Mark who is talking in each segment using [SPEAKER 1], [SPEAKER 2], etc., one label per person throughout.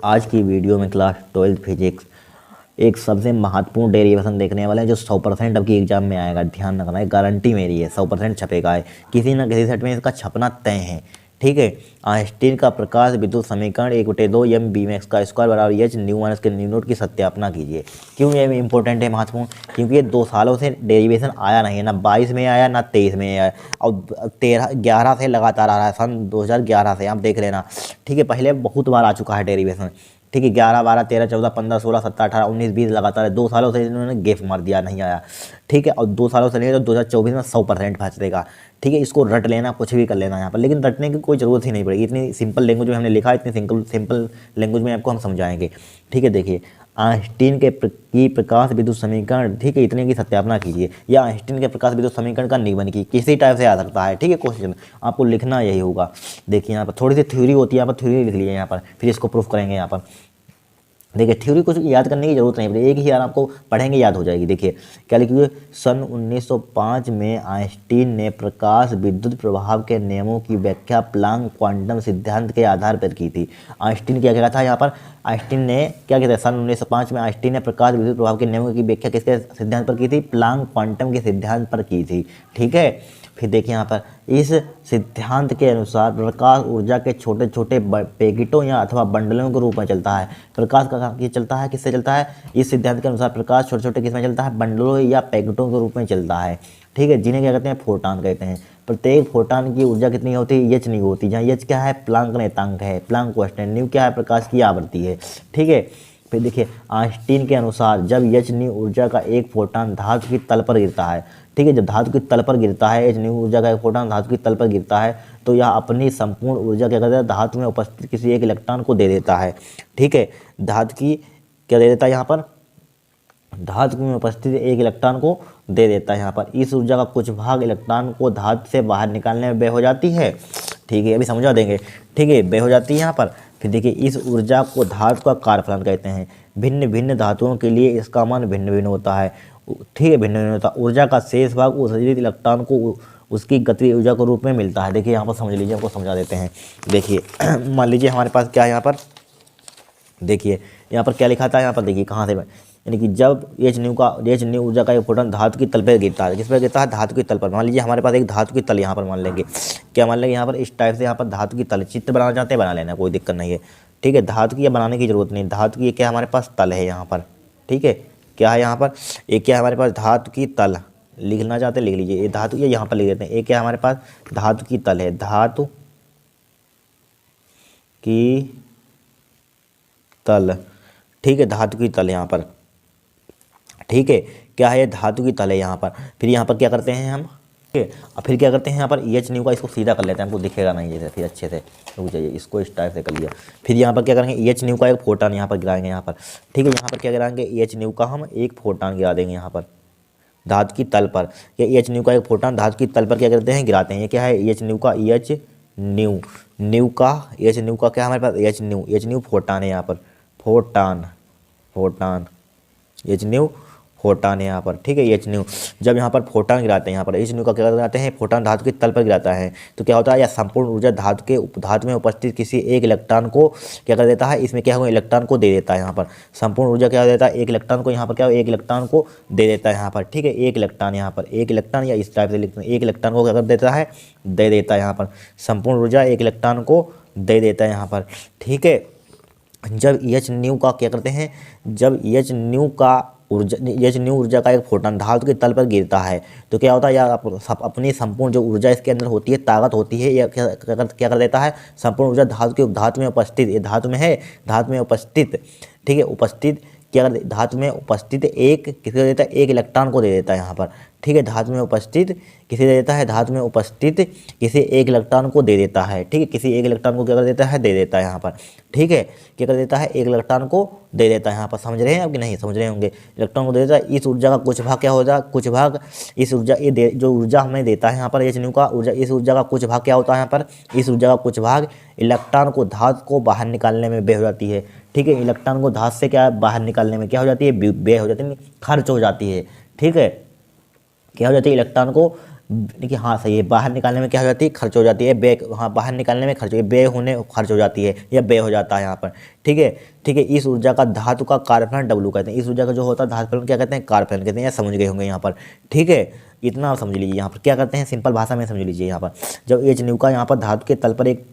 [SPEAKER 1] आज की वीडियो में क्लास 12 फिजिक्स एक सबसे महत्वपूर्ण डेरिवेशन देखने वाले हैं जो 100% अब की एग्जाम में आएगा। ध्यान रखना है, गारंटी मेरी है, 100% छपेगा है, किसी ना किसी सेट में इसका छपना तय है। ठीक है। आइंस्टीन का प्रकाश विद्युत समीकरण 1/2 एम बी मैक्स का स्क्वायर बराबर एच न्यू माइनस के न्यू नोट की सत्यापना कीजिए। क्यों ये इंपॉर्टेंट है, महत्वपूर्ण? क्योंकि ये 2 सालों से डेरिवेशन आया नहीं है, ना 22 में आया ना 23 में आया, और 11 से लगातार आ रहा है, सन 2011 से आप देख लेना। ठीक है, पहले बहुत बार आ चुका है डेरिवेशन। ठीक है, 11, 12, 13, 14, 15, 16, 17, 18, 19, 20 लगातार है। 2 सालों से इन्होंने गेप मार दिया, नहीं आया। ठीक है, और 2 सालों से नहीं तो 2024 में 100% पहुँचेगा। ठीक है, इसको रट लेना, कुछ भी कर लेना यहाँ पर, लेकिन रटने की कोई ज़रूरत ही नहीं पड़ेगी। इतनी सिंपल लैंग्वेज में हमने लिखा है, इतनी सिंपल लैंग्वेज में आपको हम समझाएंगे। ठीक है, देखिए आइंस्टीन की प्रकाश विद्युत समीकरण, ठीक है, इतने की सत्यापना कीजिए, या आइंस्टीन के प्रकाश विद्युत समीकरण का निगमन की, किसी टाइप से आ सकता है। ठीक है, क्वेश्चन आपको लिखना यही होगा। देखिए यहाँ पर थोड़ी सी थ्योरी होती है, यहाँ पर थ्योरी लिख लीजिए यहाँ पर, फिर इसको प्रूफ करेंगे यहाँ पर। देखिए थ्योरी कुछ याद करने की जरूरत नहीं पड़ेगी, एक ही यार आपको पढ़ेंगे याद हो जाएगी। देखिए क्या लिखिए, सन 1905 में आइंस्टीन ने प्रकाश विद्युत प्रभाव के नियमों की व्याख्या प्लांक क्वांटम सिद्धांत के आधार पर की थी। आइंस्टीन क्या कहा था यहाँ पर? आइंस्टीन ने क्या किया था? सन 1905 में आइंस्टीन ने प्रकाश विद्युत प्रभाव के नियमों की व्याख्या किसके सिद्धांत पर की थी? प्लांक क्वांटम के सिद्धांत पर की थी। ठीक है, फिर देखिए यहाँ पर, इस सिद्धांत के अनुसार प्रकाश ऊर्जा के छोटे छोटे पैकेटों या अथवा बंडलों के रूप में चलता है। प्रकाश का ये चलता है, किससे चलता है? इस सिद्धांत के अनुसार प्रकाश छोटे छोटे किस में चलता है? बंडलों या पैकेटों के रूप में चलता है। ठीक है, जिन्हें क्या कहते हैं? फोटान कहते हैं। प्रत्येक फोटान की ऊर्जा कितनी होती है? एच नहीं होती, जहाँ एच क्या है? प्लांक नेतांक है, प्लांक कांस्टेंट। न्यू क्या है? प्रकाश की आवृत्ति है। ठीक है, फिर देखिए आइंस्टीन के अनुसार जब एच न्यू ऊर्जा का एक फोटान धातु की तल पर गिरता है, ठीक है, जब धातु की तल पर गिरता है, एच न्यू ऊर्जा का एक फोटान धातु की तल पर गिरता है, तो यह अपनी संपूर्ण ऊर्जा क्या करता है? धातु में उपस्थित किसी एक इलेक्ट्रॉन को दे देता है। ठीक है, धातु की क्या दे देता है यहाँ पर? धातु में उपस्थित एक इलेक्ट्रॉन को दे देता है यहाँ पर। इस ऊर्जा का कुछ भाग इलेक्ट्रॉन को धातु से बाहर निकालने में व्यय हो जाती है। ठीक है, अभी समझा देंगे। ठीक है, व्यय हो जाती है यहाँ पर। फिर देखिए इस ऊर्जा को धातु का कार्यफलन कहते हैं। भिन्न भिन्न धातुओं के लिए इसका मान भिन्न भिन्न होता है। ठीक है, भिन्न भिन्न होता है। ऊर्जा का शेष भाग उस इलेक्ट्रॉन को उसकी गतिज ऊर्जा के रूप में मिलता है। देखिए यहाँ पर समझ लीजिए, आपको समझा देते हैं। देखिए मान लीजिए हमारे पास क्या है यहाँ पर? देखिए यहाँ पर क्या लिखा था यहाँ पर? देखिए कहाँ से, यानी कि जब एच न्यू ऊर्जा का एक फोटोन धातु की तल पर गिरता है, किस पर गिरता है? धातु की तल पर। मान लीजिए हमारे पास एक धातु की तल यहाँ पर मान लेंगे, क्या मान लेंगे यहाँ पर? इस टाइप से यहाँ पर धातु की तल, चित्र बनाना चाहते हैं बना लेना, कोई दिक्कत नहीं है। ठीक है, धातु की बनाने की जरूरत नहीं, धातु की क्या हमारे पास? तल है यहाँ पर। ठीक है, क्या है यहाँ पर? एक क्या है हमारे पास? धातु की तल। लिखना चाहते हैं लिख लीजिए, ये धातु, ये यहाँ पर लिख देते हैं। एक क्या है हमारे पास? धातु की तल है, धातु की तल। ठीक है, धातु की तल यहाँ पर। ठीक है, क्या है? धातु की तल है यहाँ पर। फिर यहाँ पर क्या करते हैं हम? ठीक है, और फिर क्या करते हैं यहाँ पर? एच न्यू का इसको सीधा कर लेते हैं, हमको दिखेगा नहीं जैसे, फिर अच्छे से रुक जाइए, इसको इस टाइप से कर लिया। फिर यहाँ पर क्या करेंगे? एच न्यू का एक फोटान यहाँ पर गिराएंगे यहाँ पर। ठीक है, यहाँ पर क्या गिराएंगे? एच न्यू का हम एक फोटान गिरा देंगे यहाँ पर धातु की तल पर। या एच न्यू का एक फोटान धातु की तल पर क्या करते हैं? गिराते हैं। ये क्या है? एच न्यू का, एच न्यू, एच न्यू का क्या हमारे पास? एच न्यू फोटान है यहाँ पर, फोटान एच न्यू फोटान है यहाँ पर। ठीक है, एच न्यू जब यहाँ पर फोटान गिराते हैं, यहाँ पर एच न्यू का क्या गिराते हैं? फोटान धातु की तल पर गिराता है, तो क्या होता है? या संपूर्ण ऊर्जा धातु में उपस्थित किसी एक इलेक्ट्रॉन को क्या कर देता है? इसमें क्या होगा? इलेक्ट्रॉन को दे देता है यहाँ पर। संपूर्ण ऊर्जा क्या देता है? एक इलेक्ट्रॉन को यहाँ पर क्या? एक इलेक्ट्रॉन को दे देता है यहाँ पर। ठीक है, एक इलेक्ट्रॉन यहाँ पर, एक इलेक्ट्रॉन, या इस टाइप से लिखते हैं, एक इलेक्ट्रॉन को क्या कर देता है? दे देता है यहाँ पर। संपूर्ण ऊर्जा एक इलेक्ट्रॉन को दे देता है यहाँ पर। ठीक है, जब एच न्यू का क्या करते हैं? जब एच न्यू ऊर्जा का एक फोटान धातु के तल पर गिरता है, तो क्या होता है? या अपनी संपूर्ण जो ऊर्जा इसके अंदर होती है, ताकत होती है, या क्या कर देता है? संपूर्ण ऊर्जा धातु में उपस्थित, ये धातु में है, धातु में उपस्थित, ठीक है, उपस्थित क्या कर, धातु में उपस्थित एक किसी को देता है? एक इलेक्ट्रॉन को दे देता है यहाँ पर। ठीक है, धातु में उपस्थित किसे दे देता है? धातु में उपस्थित किसी एक इलेक्ट्रॉन को दे देता है। ठीक है, किसी एक इलेक्ट्रॉन को क्या कर देता है? दे देता है यहाँ पर। ठीक है, क्या कर देता है? एक इलेक्ट्रॉन को दे देता है यहाँ पर। समझ रहे हैं आप कि नहीं समझ रहे होंगे? इलेक्ट्रॉन को दे देता है। इस ऊर्जा का कुछ भाग क्या हो जाए? कुछ भाग इस ऊर्जा जो ऊर्जा हमें देता है यहाँ पर एच न्यू का ऊर्जा, इस ऊर्जा का कुछ भाग क्या होता है यहाँ पर? इस ऊर्जा का कुछ भाग इलेक्ट्रॉन को धातु को बाहर निकालने में व्यय हो जाती है। ठीक है, इलेक्ट्रॉन को धातु से क्या बाहर निकालने में क्या हो जाती है? व्यय हो जाती है, खर्च हो जाती है। ठीक है, क्या हो जाती है? इलेक्ट्रॉन को, देखिए हाँ सही है, बाहर निकालने में क्या हो जाती है? खर्च हो जाती है। व्यय, हाँ बाहर निकालने में खर्च, व्यय होने खर्च हो जाती है, या व्यय हो जाता है यहाँ पर। ठीक ठीक है। ठीक है, इस ऊर्जा का धातु का कार्यफलन W कहते हैं। इस ऊर्जा का जो होता है धातुफलन क्या कहते हैं, कार्यफलन कहते हैं। या समझ गए होंगे यहाँ पर, ठीक है। इतना आप समझ लीजिए यहाँ पर क्या करते हैं, सिंपल भाषा में समझ लीजिए। यहाँ पर जब एच न्यू का यहाँ पर धातु के तल पर एक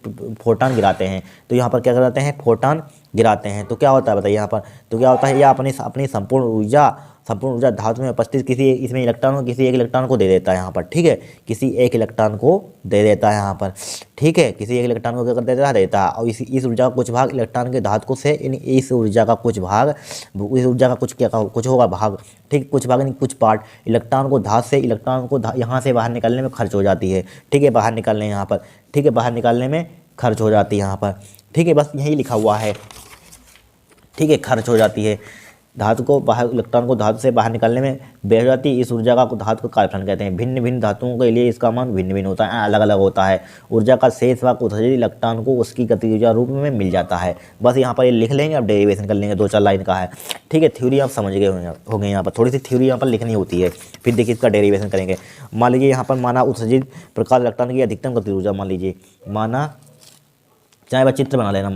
[SPEAKER 1] फोटान गिराते हैं, तो यहाँ पर क्या कराते हैं, फोटान गिराते हैं, तो क्या होता है बताइए यहाँ पर। तो क्या होता है, यह अपनी संपूर्ण ऊर्जा धातु में उपस्थित किसी इसमें इलेक्ट्रॉन को किसी एक इलेक्ट्रॉन को दे देता है यहाँ पर, ठीक है। किसी एक इलेक्ट्रॉन को दे देता है यहाँ पर, ठीक है। किसी एक इलेक्ट्रॉन को क्या कर देता है। और इस ऊर्जा का कुछ भाग इलेक्ट्रॉन के धातु से इस ऊर्जा का कुछ भाग, इस ऊर्जा का कुछ होगा भाग, ठीक, कुछ भाग नहीं कुछ पार्ट इलेक्ट्रॉन को धातु से यहाँ से बाहर निकलने में खर्च हो जाती है, ठीक है। बाहर निकलने यहाँ पर, ठीक है, बाहर निकालने में खर्च हो जाती है यहाँ पर, ठीक है। बस यही लिखा हुआ है, ठीक है, खर्च हो जाती है। धातु को बाहर इलेक्ट्रॉन को धातु से बाहर निकालने में व्यय हो जाती है। इस ऊर्जा का धातु का कार्यफलन कहते हैं। भिन्न भिन्न धातुओं के लिए इसका मान भिन्न भिन्न होता है, अलग अलग होता है। ऊर्जा का शेष भाग उत्सर्जित इलेक्ट्रॉन को उसकी गतिज ऊर्जा रूप में मिल जाता है। बस यहाँ पर ये लिख लेंगे, अब डेरिवेशन कर लेंगे, 2-4 लाइन का है, ठीक है। थ्योरी आप समझ गए होंगे। यहाँ पर थोड़ी सी थ्योरी यहाँ पर लिखनी होती है, फिर देखिए इसका डेरिवेशन करेंगे। मान लीजिए यहाँ पर माना उत्सर्जित प्रकाश इलेक्ट्रॉन की अधिकतम गतिज ऊर्जा, मान लीजिए माना, चाहे वह चित्र बना लेना,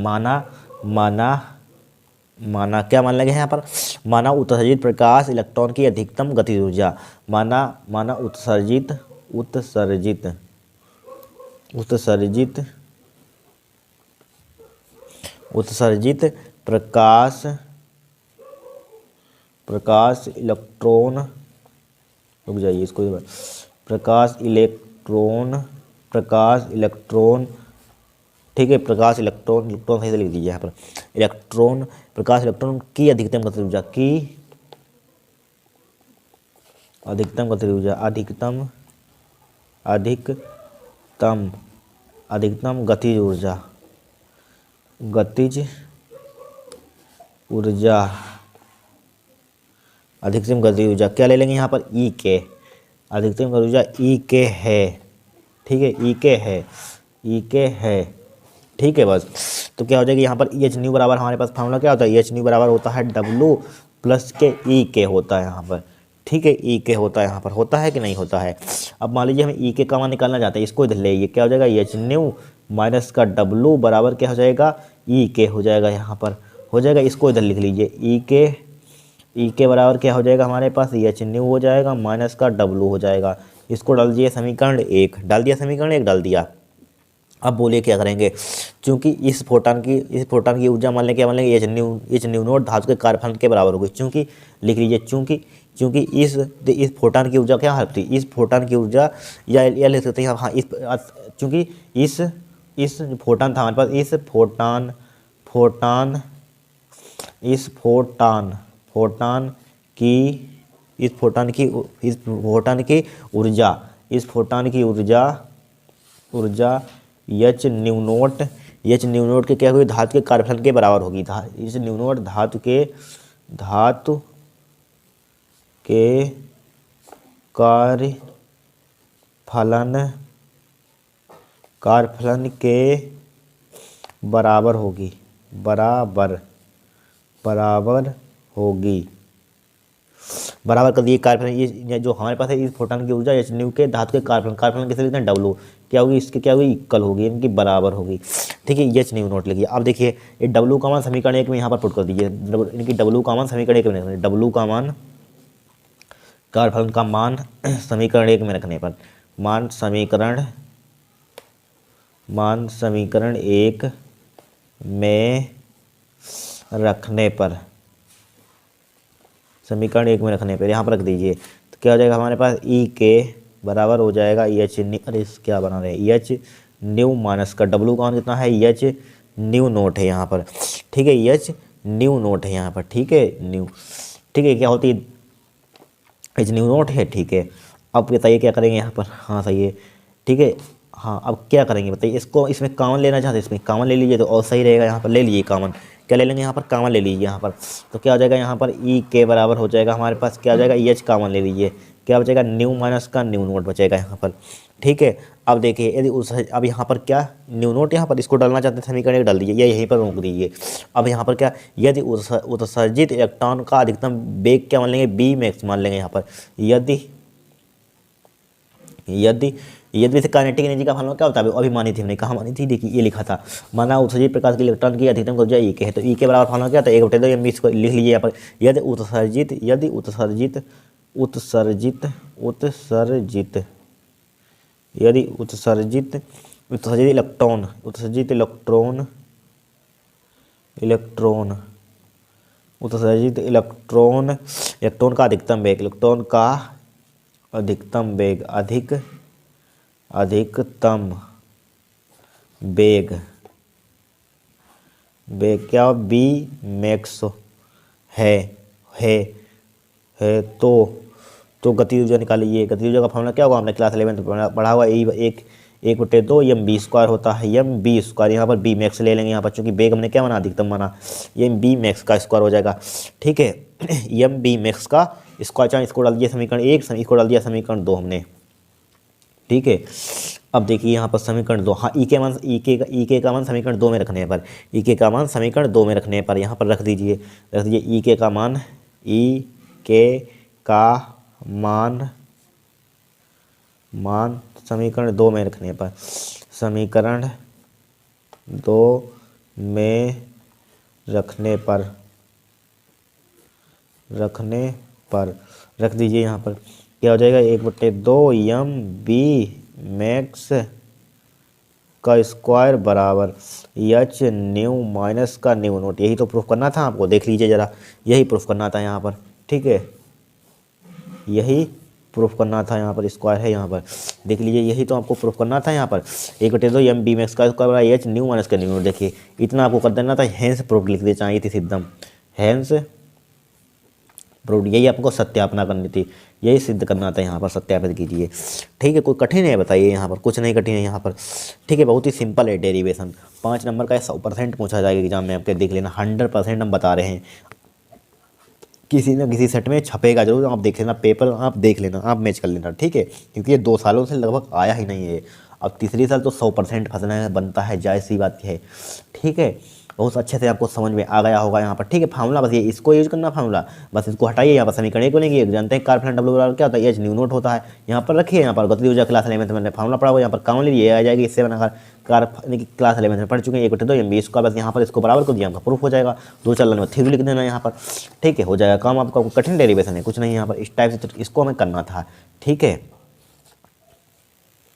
[SPEAKER 1] माना क्या मान लेंगे यहाँ पर, माना उत्सर्जित प्रकाश इलेक्ट्रॉन की अधिकतम गतिज ऊर्जा, माना उत्सर्जित प्रकाश इलेक्ट्रॉन, रुक जाइए इसको, प्रकाश इलेक्ट्रॉन, ठीक है। प्रकाश इलेक्ट्रॉन सही से लिख दीजिए यहाँ पर, प्रकाश इलेक्ट्रॉन की अधिकतम गतिज ऊर्जा, अधिकतम गतिज ऊर्जा क्या ले लेंगे यहाँ पर, ई के, अधिकतम गतिज ऊर्जा ई के है, ठीक है, ई के है, ठीक है। बस तो क्या हो जाएगी यहाँ पर एच न्यू बराबर, हमारे पास फार्मूला क्या होता है, एच न्यू बराबर होता है W प्लस के ई के होता है यहाँ पर, ठीक है। ई के होता है यहाँ पर, होता है कि नहीं होता है। अब मान लीजिए हमें ई के का मान निकालना चाहते हैं, इसको इधर ले, ये क्या हो जाएगा, एच न्यू माइनस का W बराबर क्या हो जाएगा, ई के हो जाएगा यहाँ पर, हो जाएगा। इसको इधर लिख लीजिए, ई के बराबर क्या हो जाएगा हमारे पास, एच न्यू हो जाएगा माइनस का W हो जाएगा। इसको डाल दिए समीकरण 1, डाल दिया। अब बोलिए क्या करेंगे, चूंकि इस फोटान की ऊर्जा मान लेंगे एच न्यू नोट धातु के कार्यफलन के बराबर होगी। चूंकि लिख लीजिए, चूंकि इस फोटान की ऊर्जा क्या है, इस फोटान की ऊर्जा या लिख सकते हैं हाँ, चूंकि इस फोटान था हमारे पास, इस फोटान की ऊर्जा एच न्यू नोट के क्या हुई, धातु के कार्यफलन के बराबर होगी। एच न्यू नोट धातु के कार्यफलन के बराबर होगी, बराबर कर दिए कार्यफलन। ये जो हमारे पास है इस फोटान की ऊर्जा एच न्यू के धातु के कार्यफलन कैसे लिखते हैं, W क्या होगी, इसके क्या होगी, इक्वल होगी, इनकी बराबर होगी, ठीक है। एच न्यू नोट लिखिए। अब देखिए ये W का मान समीकरण 1 में यहाँ पर पुट कर दीजिए, इनकी W का मान समीकरण 1 में रखने, W का मान कार्यफलन का मान समीकरण 1 में रखने पर, मान समीकरण 1 में रखने पर, समीकरण 1 में रखने पर यहाँ पर रख दीजिए, तो क्या हो जाएगा हमारे पास, ई के बराबर हो जाएगा एच न्यू, अरे क्या बना रहे हैं, एच न्यू माइनस का W का मान कितना है, एच न्यू नोट है यहाँ पर, ठीक है, एच न्यू नोट है यहाँ पर, ठीक है, न्यू, ठीक है। क्या होती है, एच न्यू नोट है, ठीक है। अब बताइए क्या करेंगे यहाँ पर, हाँ सही है, ठीक है। हाँ अब क्या करेंगे बताइए, इसमें कॉमन लेना चाहते हैं, इसमें कॉमन ले लीजिए तो और सही रहेगा। यहाँ पर ले लीजिए कॉमन, क्या ले लेंगे यहाँ पर, कॉमन ले लीजिए यहाँ पर, तो क्या हो जाएगा यहाँ पर, ई के बराबर हो जाएगा हमारे पास, क्या हो जाएगा, एच कॉमन ले लीजिए, क्या बचेगा, न्यू माइनस का न्यू नोट बचेगा यहाँ पर, ठीक है। अब देखिए यदि अब यहाँ पर क्या न्यू नोट, यहाँ पर इसको डालना चाहते हैं समीकरण 1 डाल दीजिए, या यहीं पर रोक दीजिए। अब यहाँ पर क्या, यदि उत्सर्जित इलेक्ट्रॉन का अधिकतम वेग क्या मान लेंगे, बी मैक्स मान लेंगे यहाँ पर, यदि यदि से काइनेटिक एनर्जी का फॉर्मूला क्या होता है, अभी मानी थी हमने, कहाँ मानी थी, देखिए ये लिखा था, माना उत्सर्जित प्रकाश के इलेक्ट्रॉन की अधिकतम ऊर्जा ई के है, तो ई के बराबर फॉर्मूला क्या होता है, 1/2 एम बी स्क्वायर, लिख लीजिए यहाँ पर। यदि उत्सर्जित इलेक्ट्रॉन का अधिकतम वेग, अधिकतम वेग क्या बी मैक्स है तो गति ऊर्जा निकालिए। गति ऊर्जा का फॉर्मूला क्या होगा, हमने क्लास 11 में पढ़ा हुआ, एक बटे 2 एम बी स्क्वायर होता है, एम बी स्क्वायर, यहाँ पर बी मैक्स ले लेंगे यहाँ पर, चूंकि वेग हमने क्या माना, अधिकतम माना, एम बी मैक्स का स्क्वायर हो जाएगा, ठीक है। एम बी मैक्स का स्क्वायर, चाहे इसको डाल दिया समीकरण 1, इसको डाल दिया समीकरण 2 हमने, ठीक है। अब देखिए यहाँ पर समीकरण 2, हाँ ई के का मान समीकरण 2 में रखने पर, ई के का मान समीकरण 2 में रखने पर यहाँ पर रख दीजिए ई के का मान समीकरण 2 में रखने पर, समीकरण 2 में रखने पर रख दीजिए। यहाँ पर क्या हो जाएगा, 1/2 एम बी मैक्स का स्क्वायर बराबर एच न्यू माइनस का न्यू नोट। यही तो प्रूफ करना था आपको, देख लीजिए ज़रा, यही प्रूफ करना था यहाँ पर, ठीक है, यही प्रूफ करना था यहाँ पर, स्क्वायर है यहाँ पर, देख लीजिए, यही तो आपको प्रूफ करना था यहाँ पर। 1/2 एम बी मैक्स का स्क्वायर बराबर एच न्यू माइनस का न्यू नोट, देखिए इतना आपको कर देना था, हैंस प्रूफ लिख दे चाहिए थी सिद्धम, हैंस प्रूफ, यही आपको सत्यापना करनी थी, यही सिद्ध करना था, यहाँ पर सत्यापित कीजिए, ठीक है। कोई कठिन है बताइए, यहाँ पर कुछ नहीं कठिन है यहाँ पर, ठीक है, बहुत ही सिंपल है डेरिवेशन। 5 नंबर का 100% पूछा जाएगा एग्जाम में आपके, देख लेना, 100% हम बता रहे हैं, किसी न किसी सेट में छपेगा जरूर, आप देख लेना, पेपर आप देख लेना, आप मैच कर लेना, ठीक है, क्योंकि ये 2 सालों से लगभग आया ही नहीं है, अब तीसरी साल तो 100% फंसना बनता है, जायज़ सी बात है, ठीक है। बहुत अच्छे से आपको समझ में आ गया होगा यहाँ पर, ठीक है। फार्मूला बस ये इसको यूज करना, फार्मूला बस इसको हटाइए, यहाँ पर समीकरण एक बनेगी, जानते हैं कार्बन डब्ल्यू बराबर क्या होता है, एच न्यू नोट होता है, यहाँ पर रखिए, यहाँ पर गति ऊर्जा क्लास 11 में फार्मूला पढ़ा हुआ, यहाँ पर काम लीजिए, आ जाएगी, इससे बनाकर क्लास 11 में पढ़ चुके हैं, 1/2 एम बी इसका, बस यहाँ पर इसको बराबर कर दिया, आपका प्रूफ हो जाएगा, 2 चलन में थ्योरी लिख देना यहाँ पर, ठीक है, हो जाएगा काम आपका। कठिन डेरिवेशन है कुछ नहीं यहाँ पर, इस टाइप से इसको हमें करना था, ठीक है।